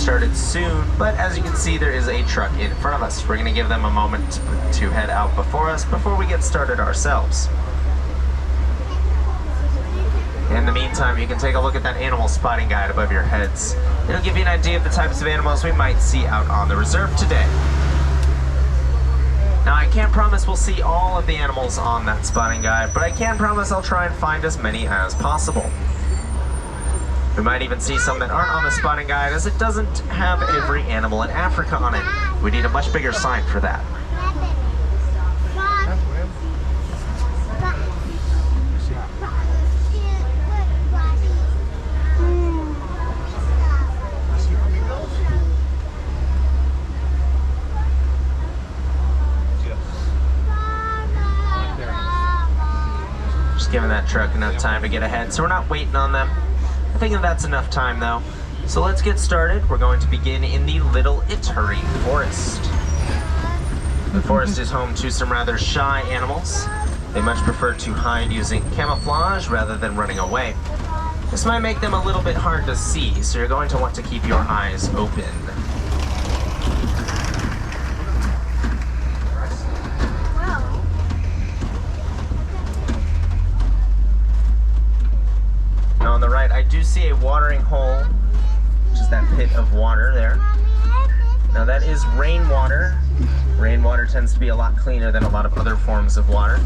started soon, but as you can see, there is a truck in front of us. We're going to give them a moment to head out before us before we get started ourselves. In the meantime, you can take a look at that animal spotting guide above your heads. It'll give you an idea of the types of animals we might see out on the reserve today. Now, I can't promise we'll see all of the animals on that spotting guide, but I can promise I'll try and find as many as possible. We might even see some that aren't on the spotting guide, as it doesn't have every animal in Africa on it. We need a much bigger sign for that. Just giving that truck enough time to get ahead, so we're not waiting on them. I think that's enough time though. So let's get started. We're going to begin in the Little Ituri Forest. The forest is home to some rather shy animals. They much prefer to hide using camouflage rather than running away. This might make them a little bit hard to see, so you're going to want to keep your eyes open. Now on the right, I do see a watering hole, which is that pit of water there. Now that is rainwater. Rainwater tends to be a lot cleaner than a lot of other forms of water.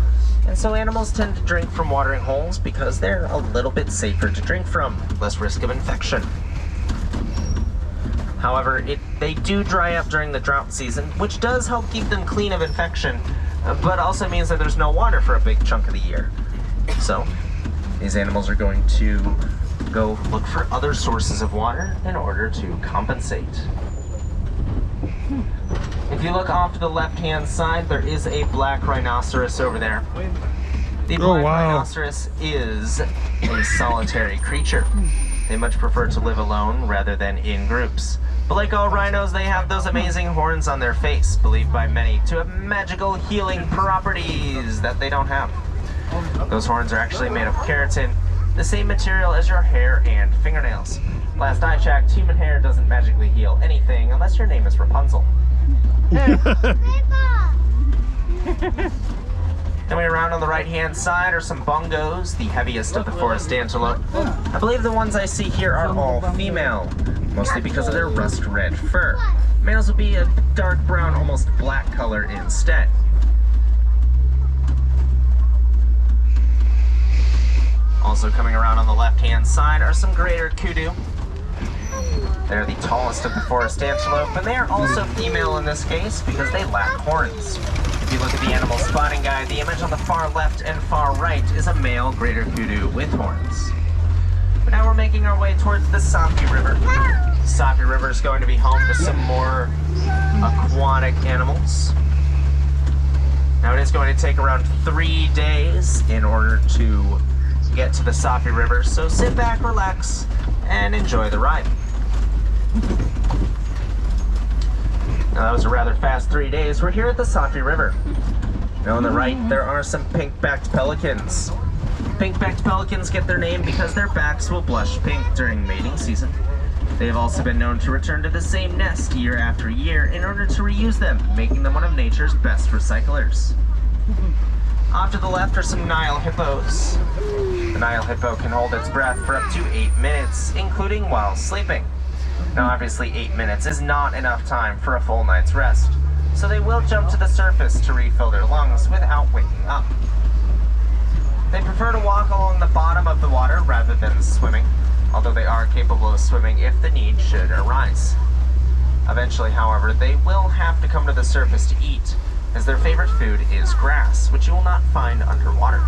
And so animals tend to drink from watering holes because they're a little bit safer to drink from, less risk of infection. However, they do dry up during the drought season, which does help keep them clean of infection, but also means that there's no water for a big chunk of the year. So these animals are going to go look for other sources of water in order to compensate. If you look off to the left-hand side, there is a black rhinoceros over there. The black rhinoceros is a solitary creature. They much prefer to live alone rather than in groups. But like all rhinos, they have those amazing horns on their face, believed by many to have magical healing properties that they don't have. Those horns are actually made of keratin, the same material as your hair and fingernails. Last I checked, human hair doesn't magically heal anything unless your name is Rapunzel. Coming around on the right-hand side are some bongos, the heaviest of the forest antelope. I believe the ones I see here are all female, mostly because of their rust-red fur. Males would be a dark brown, almost black color instead. Also coming around on the left-hand side are some greater kudu. They're the tallest of the forest antelope, and they are also female in this case because they lack horns. If you look at the animal spotting guide, the image on the far left and far right is a male greater kudu with horns. But now we're making our way towards the Safi River. The Safi River is going to be home to some more aquatic animals. Now it is going to take around 3 days in order to get to the Safi River, so sit back, relax, and enjoy the ride. Now that was a rather fast 3 days. We're here at the Safi River. Now on the right, there are some pink-backed pelicans. Pink-backed pelicans get their name because their backs will blush pink during mating season. They have also been known to return to the same nest year after year in order to reuse them, making them one of nature's best recyclers. Off to the left are some Nile hippos. The Nile hippo can hold its breath for up to 8 minutes, including while sleeping. Now obviously 8 minutes is not enough time for a full night's rest, so they will jump to the surface to refill their lungs without waking up. They prefer to walk along the bottom of the water rather than swimming, although they are capable of swimming if the need should arise. Eventually, however, they will have to come to the surface to eat, as their favorite food is grass, which you will not find underwater.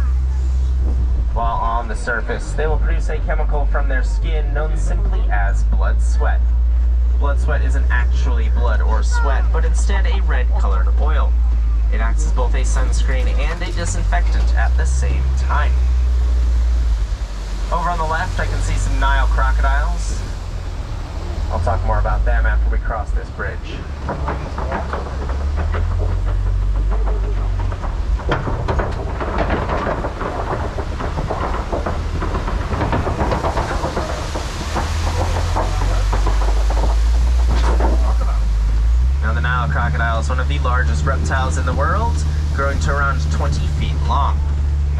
While on the surface, they will produce a chemical from their skin known simply as blood sweat. Blood sweat isn't actually blood or sweat, but instead a red-colored oil. It acts as both a sunscreen and a disinfectant at the same time. Over on the left, I can see some Nile crocodiles. I'll talk more about them after we cross this bridge. crocodile is one of the largest reptiles in the world, growing to around 20 feet long.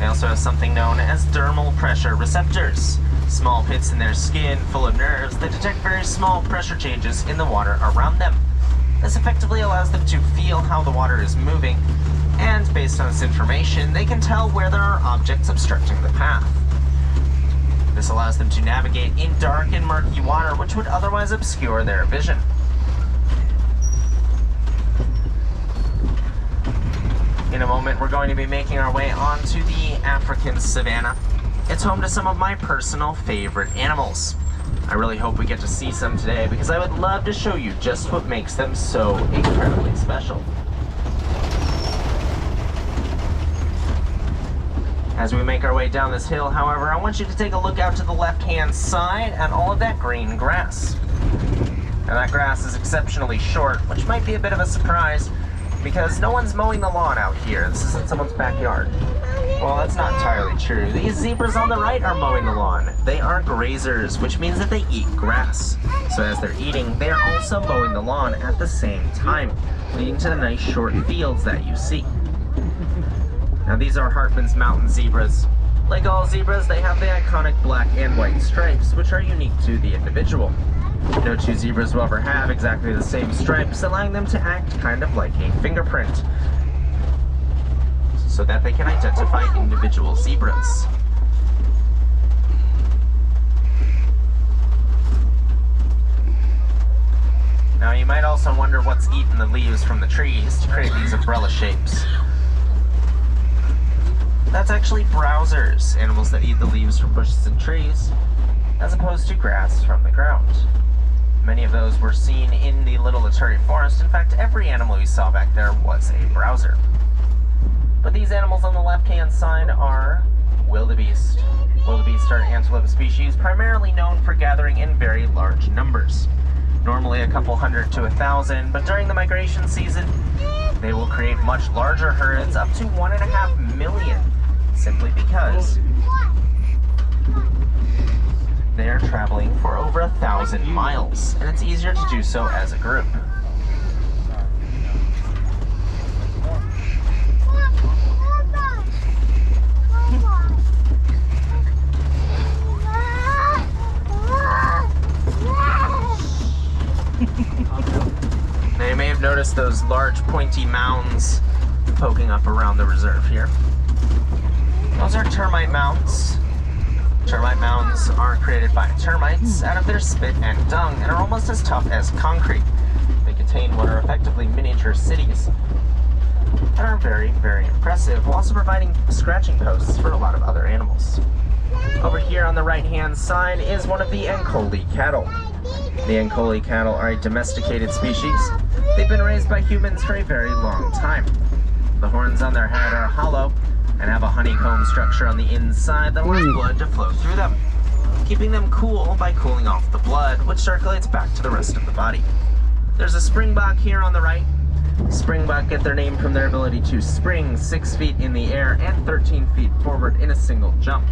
They also have something known as dermal pressure receptors, small pits in their skin full of nerves that detect very small pressure changes in the water around them. This effectively allows them to feel how the water is moving, and based on this information, they can tell where there are objects obstructing the path. This allows them to navigate in dark and murky water, which would otherwise obscure their vision. In a moment, we're going to be making our way onto the African savanna. It's home to some of my personal favorite animals. I really hope we get to see some today because I would love to show you just what makes them so incredibly special. As we make our way down this hill, however, I want you to take a look out to the left-hand side at all of that green grass. Now that grass is exceptionally short, which might be a bit of a surprise because no one's mowing the lawn out here. This isn't someone's backyard. Well, that's not entirely true. These zebras on the right are mowing the lawn. They are grazers, which means that they eat grass. So as they're eating, they are also mowing the lawn at the same time, leading to the nice short fields that you see. Now these are Hartman's mountain zebras. Like all zebras, they have the iconic black and white stripes, which are unique to the individual. No two zebras will ever have exactly the same stripes, allowing them to act kind of like a fingerprint, so that they can identify individual zebras. Now you might also wonder what's eating the leaves from the trees to create these umbrella shapes. That's actually browsers, animals that eat the leaves from bushes and trees, as opposed to grass from the ground. Many of those were seen in the Little Laturi Forest. In fact, every animal you saw back there was a browser. But these animals on the left-hand side are wildebeest. Wildebeest are an antelope species primarily known for gathering in very large numbers. Normally a couple hundred to 1,000, but during the migration season, they will create much larger herds, up to 1.5 million, simply because they are traveling for over 1,000 miles, and it's easier to do so as a group. Now you may have noticed those large pointy mounds poking up around the reserve here. Those are termite mounds. Termite mounds are created by termites out of their spit and dung and are almost as tough as concrete. They contain what are effectively miniature cities and are very, very impressive, while also providing scratching posts for a lot of other animals. Over here on the right-hand side is one of the Ankole cattle. The Ankole cattle are a domesticated species. They've been raised by humans for a very long time. The horns on their head are hollow and have a honeycomb structure on the inside that allows blood to flow through them, keeping them cool by cooling off the blood, which circulates back to the rest of the body. There's a springbok here on the right. Springbok get their name from their ability to spring 6 feet in the air and 13 feet forward in a single jump.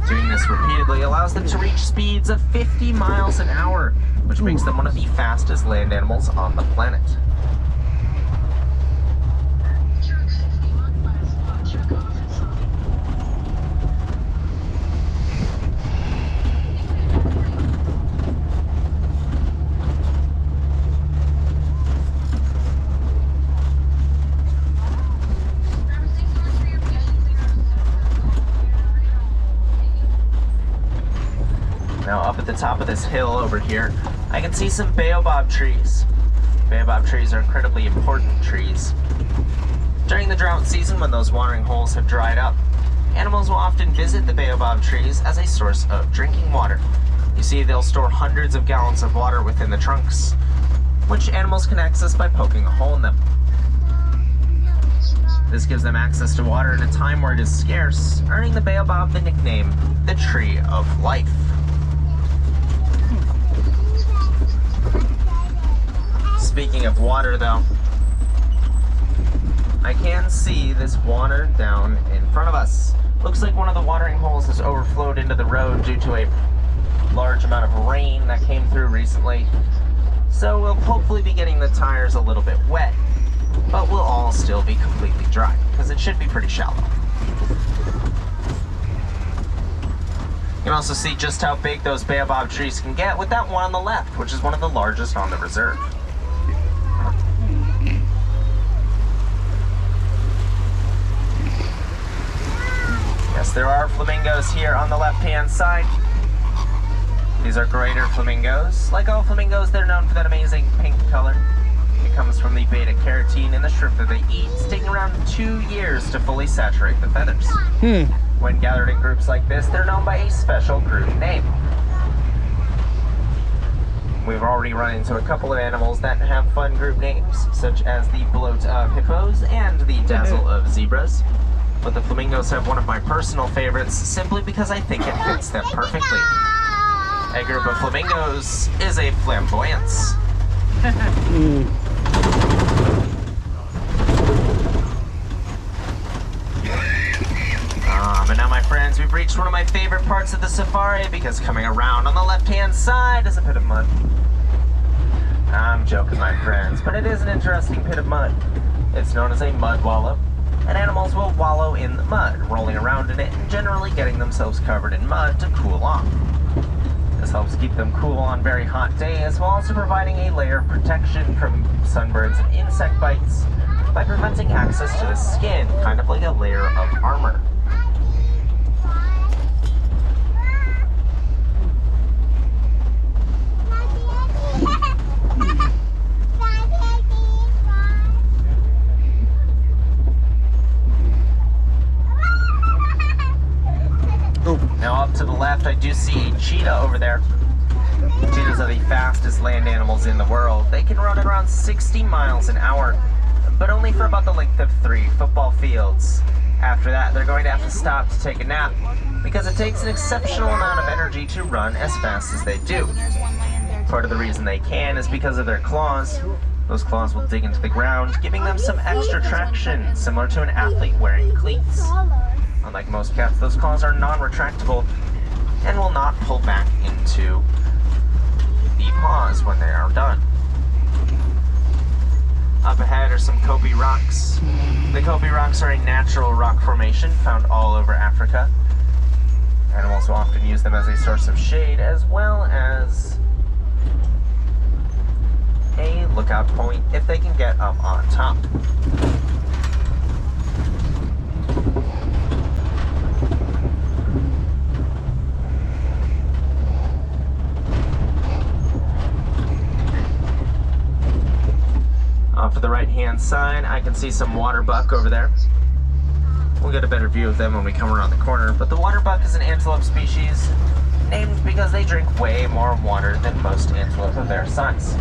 Doing this repeatedly allows them to reach speeds of 50 miles an hour, which makes them one of the fastest land animals on the planet. Now up at the top of this hill over here, I can see some baobab trees. Baobab trees are incredibly important trees. During the drought season, when those watering holes have dried up, animals will often visit the baobab trees as a source of drinking water. You see, they'll store hundreds of gallons of water within the trunks, which animals can access by poking a hole in them. This gives them access to water in a time where it is scarce, earning the baobab the nickname, the Tree of Life. Speaking of water, though, I can see this water down in front of us. Looks like one of the watering holes has overflowed into the road due to a large amount of rain that came through recently. So we'll hopefully be getting the tires a little bit wet, but we'll all still be completely dry, because it should be pretty shallow. You can also see just how big those baobab trees can get with that one on the left, which is one of the largest on the reserve. Yes, there are flamingos here on the left-hand side. These are greater flamingos. Like all flamingos, they're known for that amazing pink color. It comes from the beta-carotene in the shrimp that they eat. It's taking around 2 years to fully saturate the feathers. When gathered in groups like this, they're known by a special group name. We've already run into a couple of animals that have fun group names, such as the bloat of hippos and the dazzle of zebras. But the flamingos have one of my personal favorites, simply because I think it fits them perfectly. A group of flamingos is a flamboyance. And now, my friends, we've reached one of my favorite parts of the safari, because coming around on the left-hand side is a pit of mud. I'm joking, my friends, but it is an interesting pit of mud. It's known as a mud wallow, and animals will wallow in the mud, rolling around in it and generally getting themselves covered in mud to cool off. This helps keep them cool on very hot days, while also providing a layer of protection from sunburns and insect bites by preventing access to the skin, kind of like a layer of armor. Now up to the left, I do see a cheetah over there. Cheetahs are the fastest land animals in the world. They can run at around 60 miles an hour, but only for about the length of 3 football fields. After that, they're going to have to stop to take a nap, because it takes an exceptional amount of energy to run as fast as they do. Part of the reason they can is because of their claws. Those claws will dig into the ground, giving them some extra traction, similar to an athlete wearing cleats. Unlike most cats, those claws are non-retractable and will not pull back into the paws when they are done. Up ahead are some Kopi rocks. The Kopi rocks are a natural rock formation found all over Africa. Animals will often use them as a source of shade, as well as a lookout point if they can get up on top. Off to the right-hand side, I can see some water buck over there. We'll get a better view of them when we come around the corner, but the water buck is an antelope species named because they drink way more water than most antelope of their size.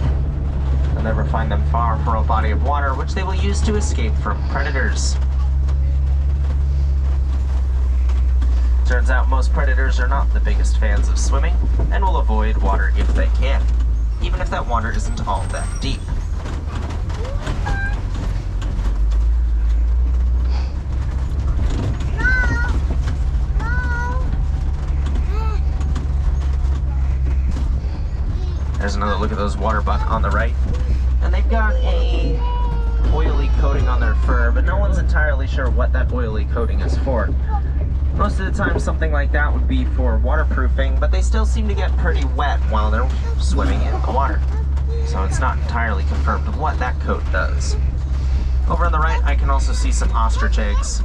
You'll never find them far from a body of water, which they will use to escape from predators. Turns out most predators are not the biggest fans of swimming, and will avoid water if they can, even if that water isn't all that deep. There's another look at those water buck on the right. And they've got a oily coating on their fur, but no one's entirely sure what that oily coating is for. Most of the time something like that would be for waterproofing, but they still seem to get pretty wet while they're swimming in the water. So it's not entirely confirmed what that coat does. Over on the right, I can also see some ostrich eggs.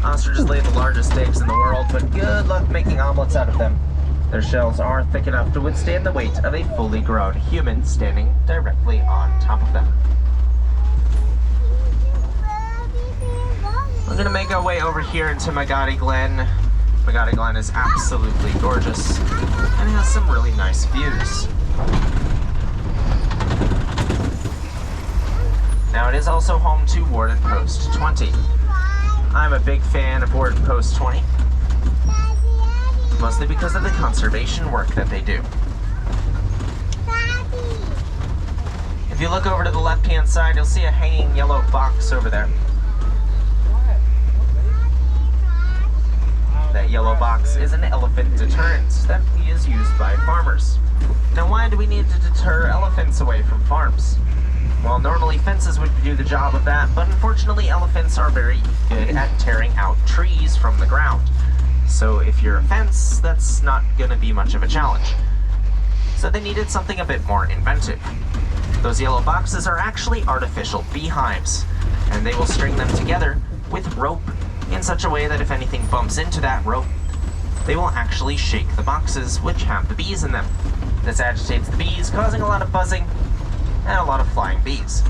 Ostriches lay the largest eggs in the world, but good luck making omelets out of them. Their shells are thick enough to withstand the weight of a fully grown human standing directly on top of them. We're gonna make our way over here into Magadi Glen. Magadi Glen is absolutely gorgeous and has some really nice views. Now it is also home to Warden Post 20. I'm a big fan of Warden Post 20. Mostly because of the conservation work that they do. If you look over to the left-hand side, you'll see a hanging yellow box over there. that yellow box is an elephant deterrent that is used by farmers. Now, why do we need to deter elephants away from farms? Well, normally fences would do the job of that, but unfortunately elephants are very good at tearing out trees from the ground. So if you're a fence, that's not going to be much of a challenge. So they needed something a bit more inventive. Those yellow boxes are actually artificial beehives, and they will string them together with rope in such a way that if anything bumps into that rope, they will actually shake the boxes which have the bees in them. This agitates the bees, causing a lot of buzzing and a lot of flying bees.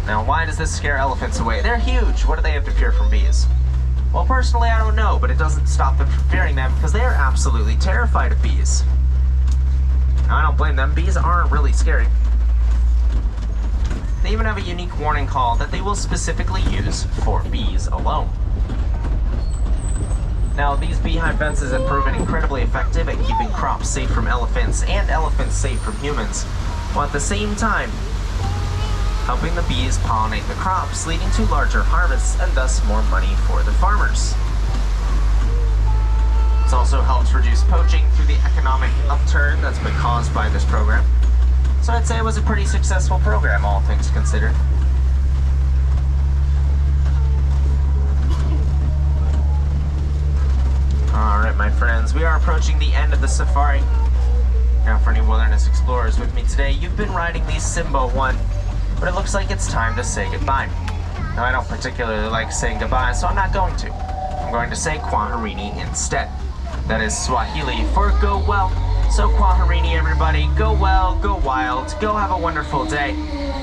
Now, why does this scare elephants away? They're huge. What do they have to fear from bees? Well, personally, I don't know, but it doesn't stop them from fearing them because they are absolutely terrified of bees. Now, I don't blame them. Bees aren't really scary. They even have a unique warning call that they will specifically use for bees alone. Now, these beehive fences have proven incredibly effective at keeping crops safe from elephants and elephants safe from humans, while at the same time helping the bees pollinate the crops, leading to larger harvests and thus more money for the farmers. It's also helped reduce poaching through the economic upturn that's been caused by this program. So I'd say it was a pretty successful program, all things considered. Alright, my friends, we are approaching the end of the safari. Now, for any wilderness explorers with me today, you've been riding the Simba 1, but it looks like it's time to say goodbye. Now, I don't particularly like saying goodbye, so I'm not going to. I'm going to say Kwaherini instead. That is Swahili for go well. So Kwaherini, everybody, go well, go wild, go have a wonderful day.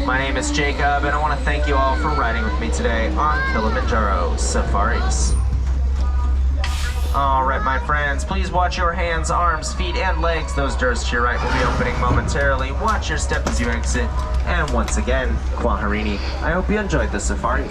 My name is Jacob, and I want to thank you all for riding with me today on Kilamanjaro Safaris. Alright, my friends, please watch your hands, arms, feet, and legs. Those doors to your right will be opening momentarily. Watch your step as you exit. And once again, Kwaherini, I hope you enjoyed the safari.